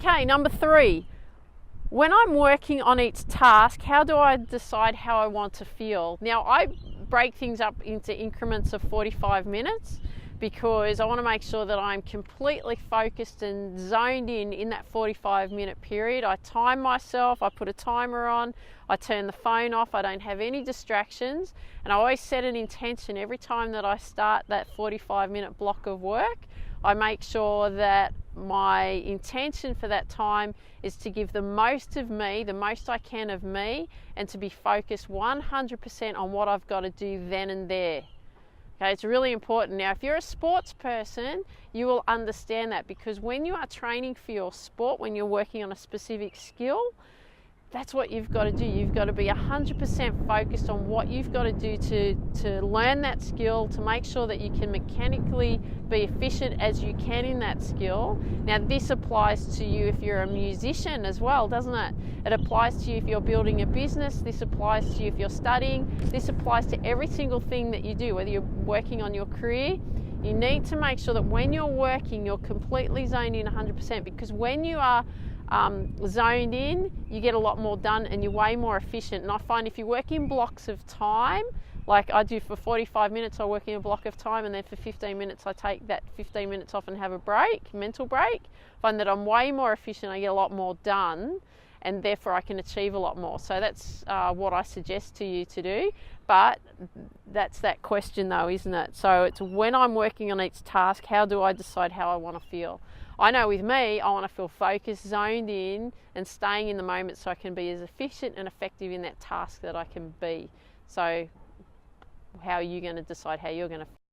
Okay, number 3. When I'm working on each task, how do I decide how I want to feel? Now, I break things up into increments of 45 minutes because I want to make sure that I'm completely focused and zoned in that 45-minute period. I time myself, I put a timer on, I turn the phone off, I don't have any distractions, and I always set an intention every time that I start that 45-minute block of work. I make sure that my intention for that time is to give the most of me, the most I can of me, and to be focused 100% on what I've got to do then and there. Okay, it's really important. Now, if you're a sports person, you will understand that, because when you are training for your sport, when you're working on a specific skill, that's what you've got to do. You've got to be 100% focused on what you've got to do to learn that skill, to make sure that you can mechanically be efficient as you can in that skill. Now, this applies to you if you're a musician as well, doesn't it? It applies to you if you're building a business. This applies to you if you're studying. This applies to every single thing that you do, whether you're working on your career. You need to make sure that when you're working, you're completely zoned in 100%, because when you are zoned in, you get a lot more done and you're way more efficient. And I find if you work in blocks of time, like I do, for 45 minutes I work in a block of time, and then for 15 minutes I take that 15 minutes off and have a break, mental break. I find that I'm way more efficient, I get a lot more done, and therefore I can achieve a lot more. So that's what I suggest to you to do. But that's that question though, isn't it? So it's when I'm working on each task, how do I decide how I want to feel? I know with me, I want to feel focused, zoned in, and staying in the moment so I can be as efficient and effective in that task that I can be. So how are you going to decide how you're going to feel?